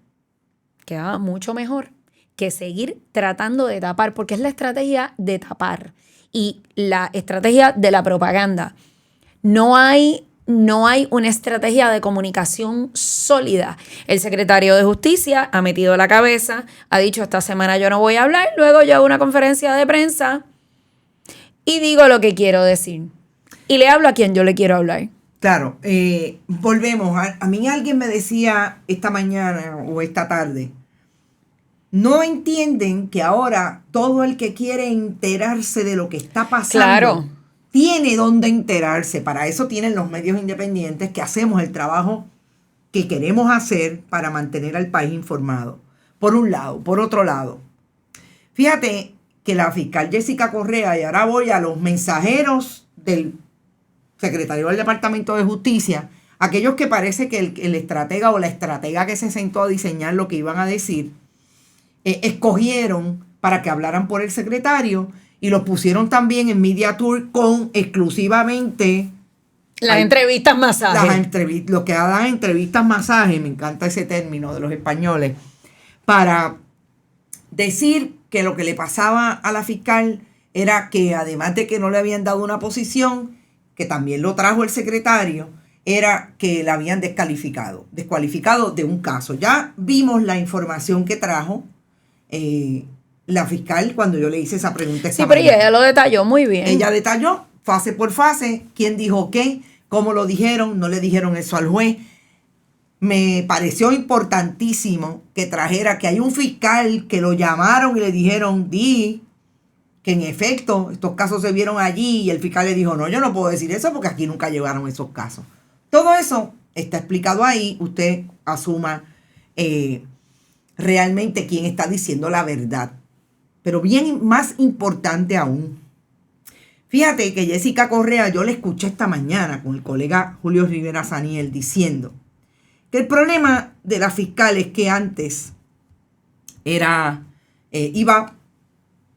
queda mucho mejor que seguir tratando de tapar, porque es la estrategia de tapar y la estrategia de la propaganda. No hay una estrategia de comunicación sólida. El secretario de Justicia ha metido la cabeza, ha dicho, esta semana yo no voy a hablar, luego yo hago una conferencia de prensa y digo lo que quiero decir. Y le hablo a quien yo le quiero hablar. Claro, volvemos. A mí alguien me decía esta mañana o esta tarde, no entienden que ahora todo el que quiere enterarse de lo que está pasando, claro, tiene donde enterarse. Para eso tienen los medios independientes, que hacemos el trabajo que queremos hacer para mantener al país informado. Por un lado. Por otro lado, fíjate que la fiscal Jessica Correa, y ahora voy a los mensajeros del secretario del Departamento de Justicia, aquellos que parece que el estratega o la estratega que se sentó a diseñar lo que iban a decir, escogieron para que hablaran por el secretario y los pusieron también en Media Tour con exclusivamente las entrevistas masaje. Lo que dan entrevistas masaje, me encanta ese término de los españoles, para decir que lo que le pasaba a la fiscal era que, además de que no le habían dado una posición, que también lo trajo el secretario, era que la habían descalificado de un caso. Ya vimos la información que trajo la fiscal cuando yo le hice esa pregunta. Sí, pero ella lo detalló muy bien. Ella detalló fase por fase, quién dijo qué, cómo lo dijeron, no le dijeron eso al juez. Me pareció importantísimo que trajera que hay un fiscal que lo llamaron y le dijeron, di que en efecto estos casos se vieron allí, y el fiscal le dijo, no, yo no puedo decir eso porque aquí nunca llevaron esos casos. Todo eso está explicado ahí. Usted asuma realmente quién está diciendo la verdad. Pero bien más importante aún, fíjate que Jessica Correa, yo le escuché esta mañana con el colega Julio Rivera Saniel diciendo Que el problema de la fiscal es que antes iba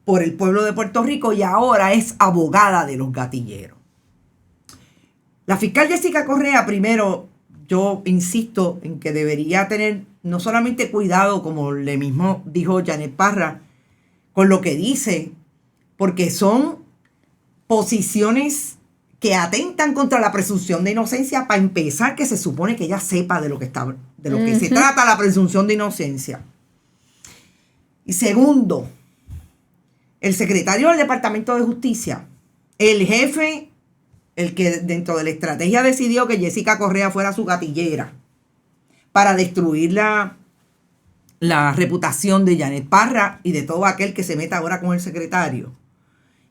por el pueblo de Puerto Rico y ahora es abogada de los gatilleros. La fiscal Jessica Correa, primero, yo insisto en que debería tener no solamente cuidado, como le mismo dijo Janet Parra, con lo que dice, porque son posiciones que atentan contra la presunción de inocencia. Para empezar, que se supone que ella sepa de lo que se trata la presunción de inocencia. Y segundo, el secretario del Departamento de Justicia, el jefe, el que dentro de la estrategia decidió que Jessica Correa fuera su gatillera para destruir la reputación de Janet Parra y de todo aquel que se meta ahora con el secretario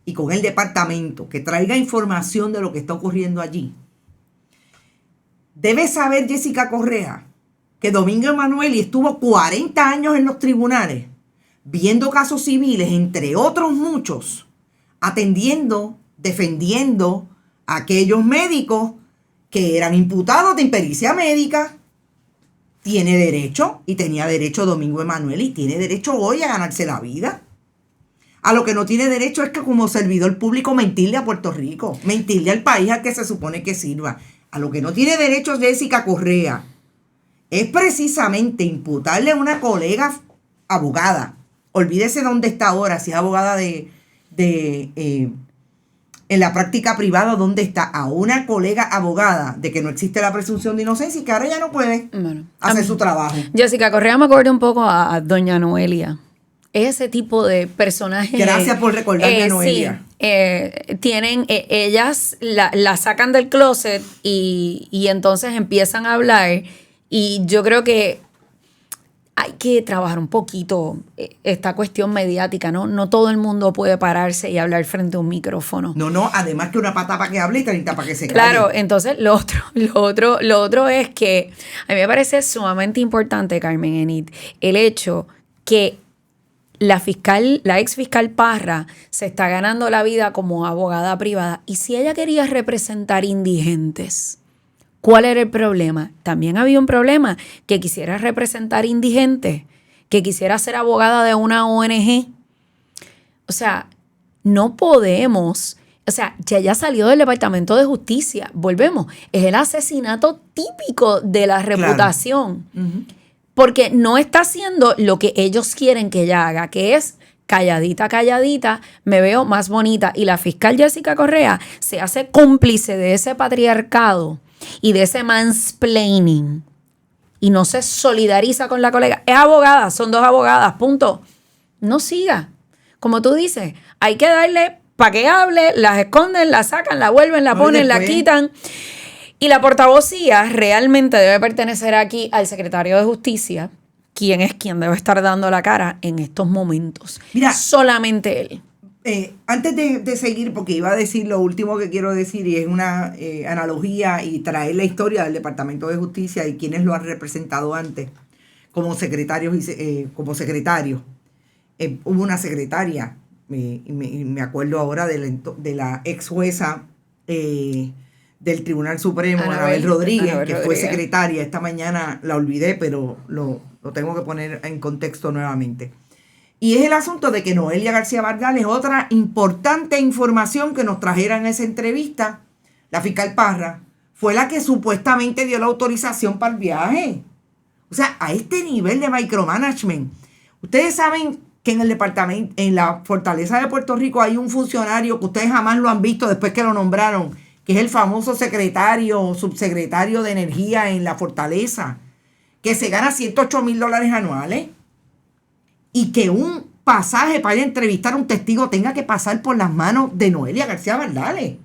y con el departamento, que traiga información de lo que está ocurriendo allí. Debe saber Jessica Correa que Domingo Emanueli estuvo 40 años en los tribunales viendo casos civiles, entre otros muchos, atendiendo, defendiendo a aquellos médicos que eran imputados de impericia médica. Tiene derecho, y tenía derecho Domingo Emanueli, y tiene derecho hoy a ganarse la vida. A lo que no tiene derecho es que como servidor público mentirle a Puerto Rico, mentirle al país al que se supone que sirva. A lo que no tiene derecho Jessica Correa es precisamente imputarle a una colega abogada. Olvídese dónde está ahora, si es abogada en la práctica privada, dónde está, a una colega abogada de que no existe la presunción de inocencia y que ahora ya no puede hacer su trabajo. Jessica Correa me acuerda un poco a doña Noelia. Ese tipo de personajes. Gracias por recordarme a Noelia. Sí, ellas la sacan del closet y entonces empiezan a hablar, y yo creo que hay que trabajar un poquito esta cuestión mediática, ¿no? No todo el mundo puede pararse y hablar frente a un micrófono. No, además que una pata para que hable y 30 para que se calle. Claro, entonces lo otro es que a mí me parece sumamente importante, Carmen Enid, el hecho que la ex fiscal Parra se está ganando la vida como abogada privada, y si ella quería representar indigentes, ¿cuál era el problema? También había un problema, que quisiera representar indigentes, que quisiera ser abogada de una ONG. O sea, no podemos, ya salió del Departamento de Justicia, volvemos, es el asesinato típico de la reputación. Claro. Uh-huh. Porque no está haciendo lo que ellos quieren que ella haga, que es calladita, me veo más bonita. Y la fiscal Jessica Correa se hace cómplice de ese patriarcado y de ese mansplaining y no se solidariza con la colega. Es abogada, son dos abogadas, punto. No siga. Como tú dices, hay que darle para que hable, las esconden, la sacan, la vuelven, la ponen, la quitan. Y la portavocía realmente debe pertenecer aquí al secretario de Justicia, quien debe estar dando la cara en estos momentos. Mira, solamente él. Antes de seguir, porque iba a decir lo último que quiero decir, y es una analogía y traer la historia del Departamento de Justicia y quienes lo han representado antes como secretarios como secretarios. Hubo una secretaria, me acuerdo ahora de la ex jueza del Tribunal Supremo, Anabel Rodríguez, que fue secretaria. Esta mañana la olvidé, pero lo tengo que poner en contexto nuevamente. Y es el asunto de que Noelia García Bardal es otra importante información que nos trajera en esa entrevista. La fiscal Parra fue la que supuestamente dio la autorización para el viaje. O sea, a este nivel de micromanagement. Ustedes saben que en el departamento, en la Fortaleza de Puerto Rico, hay un funcionario que ustedes jamás lo han visto después que lo nombraron, que es el famoso secretario o subsecretario de Energía en la Fortaleza, que se gana $108,000 anuales, y que un pasaje para ir a entrevistar a un testigo tenga que pasar por las manos de Noelia García Bardales.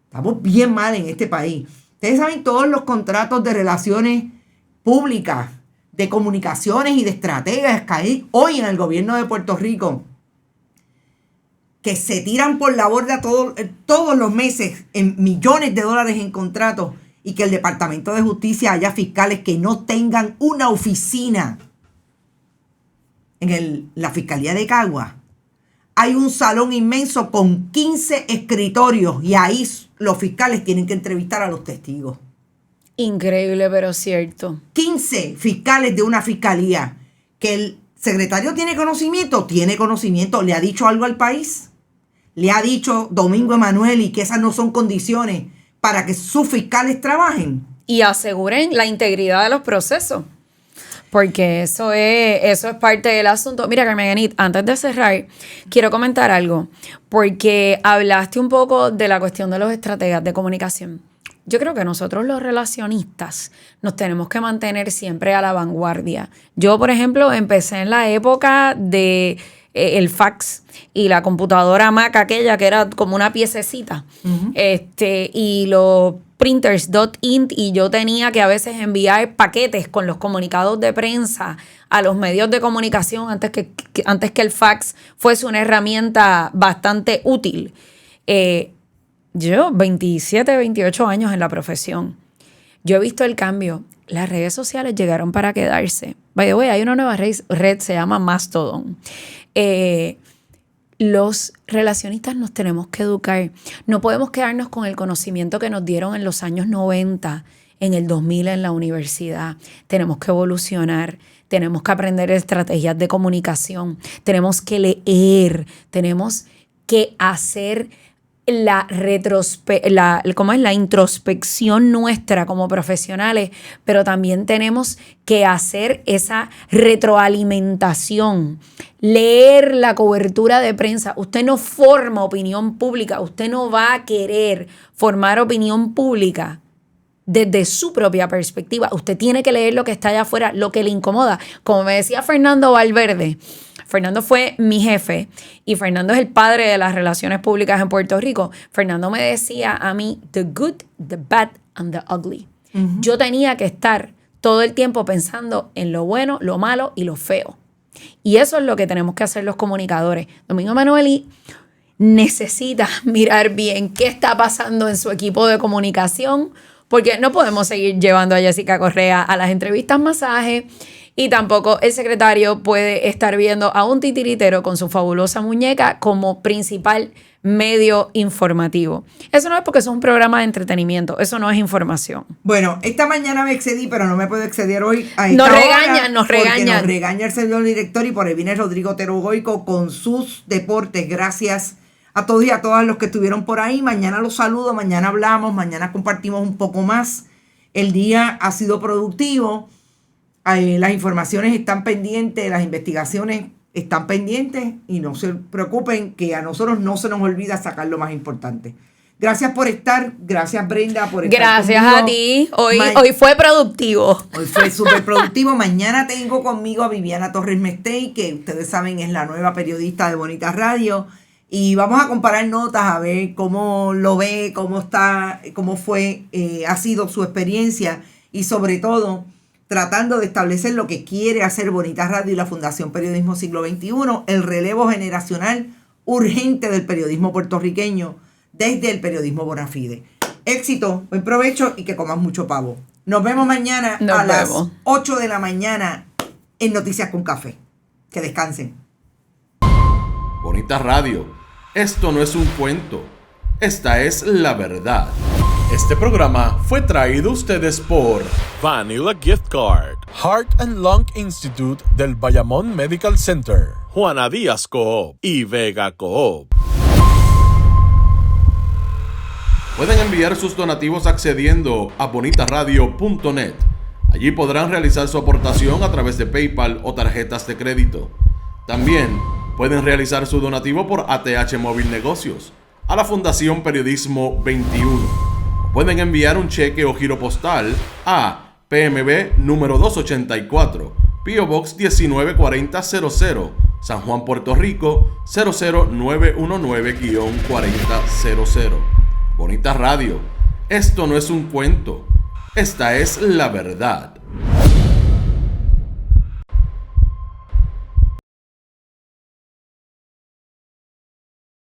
Estamos bien mal en este país. Ustedes saben todos los contratos de relaciones públicas, de comunicaciones y de estrategias que hay hoy en el gobierno de Puerto Rico, que se tiran por la borda todos los meses en millones de dólares en contratos, y que el Departamento de Justicia haya fiscales que no tengan una oficina. En la Fiscalía de Cagua hay un salón inmenso con 15 escritorios, y ahí los fiscales tienen que entrevistar a los testigos. Increíble, pero cierto. 15 fiscales de una fiscalía. Que el secretario tiene conocimiento, ¿le ha dicho algo al país? ¿Le ha dicho Domingo Emanueli que esas no son condiciones para que sus fiscales trabajen? Y aseguren la integridad de los procesos. Porque eso es parte del asunto. Mira, Carmen Enid, antes de cerrar, quiero comentar algo. Porque hablaste un poco de la cuestión de los estrategas de comunicación. Yo creo que nosotros los relacionistas nos tenemos que mantener siempre a la vanguardia. Yo, por ejemplo, empecé en la época de el fax y la computadora Mac, aquella que era como una piececita. Uh-huh. Y los printers.int, y yo tenía que a veces enviar paquetes con los comunicados de prensa a los medios de comunicación antes que el fax fuese una herramienta bastante útil. Yo, 27, 28 años en la profesión, yo he visto el cambio. Las redes sociales llegaron para quedarse. By the way, hay una nueva red, se llama Mastodon. Los relacionistas nos tenemos que educar. No podemos quedarnos con el conocimiento que nos dieron en los años 90, en el 2000 en la universidad. Tenemos que evolucionar. Tenemos que aprender estrategias de comunicación. Tenemos que leer. Tenemos que hacer la introspección nuestra como profesionales, pero también tenemos que hacer esa retroalimentación, leer la cobertura de prensa. Usted no forma opinión pública, usted no va a querer formar opinión pública desde su propia perspectiva. Usted tiene que leer lo que está allá afuera, lo que le incomoda. Como me decía Fernando Valverde, Fernando fue mi jefe y Fernando es el padre de las relaciones públicas en Puerto Rico. Fernando me decía a mí, the good, the bad and the ugly. Uh-huh. Yo tenía que estar todo el tiempo pensando en lo bueno, lo malo y lo feo. Y eso es lo que tenemos que hacer los comunicadores. Domingo Emanueli necesita mirar bien qué está pasando en su equipo de comunicación, porque no podemos seguir llevando a Jessica Correa a las entrevistas masaje. Y tampoco el secretario puede estar viendo a un titiritero con su fabulosa muñeca como principal medio informativo. Eso no es porque es un programa de entretenimiento, eso no es información. Bueno, esta mañana me excedí, pero no me puedo exceder hoy. Nos regañan. Nos regaña el señor director y por ahí viene Rodrigo Otero Goico con sus deportes. Gracias a todos y a todas los que estuvieron por ahí. Mañana los saludo, mañana hablamos, mañana compartimos un poco más. El día ha sido productivo. Las informaciones están pendientes, las investigaciones están pendientes y no se preocupen que a nosotros no se nos olvida sacar lo más importante. Gracias por estar, gracias Brenda por estar Gracias conmigo. A ti, hoy fue productivo. Hoy fue súper productivo. Mañana tengo conmigo a Viviana Torres Mestey, que ustedes saben es la nueva periodista de Bonita Radio. Y vamos a comparar notas a ver cómo lo ve, cómo fue, ha sido su experiencia y sobre todo tratando de establecer lo que quiere hacer Bonita Radio y la Fundación Periodismo Siglo XXI, el relevo generacional urgente del periodismo puertorriqueño desde el periodismo bona fide. Éxito, buen provecho y que comas mucho pavo. Nos vemos mañana las 8 de la mañana en Noticias con Café. Que descansen. Bonita Radio, esto no es un cuento, esta es la verdad. Este programa fue traído a ustedes por Vanilla Gift Card, Heart and Lung Institute del Bayamón Medical Center, Juana Díaz Coop y Vega Coop. Pueden enviar sus donativos accediendo a bonitaradio.net. Allí podrán realizar su aportación a través de PayPal o tarjetas de crédito. También pueden realizar su donativo por ATH Móvil Negocios a la Fundación Periodismo 21. Pueden enviar un cheque o giro postal a PMB número 284, P.O. Box 194000, San Juan, Puerto Rico 00919-4000. Bonita Radio, esto no es un cuento, esta es la verdad.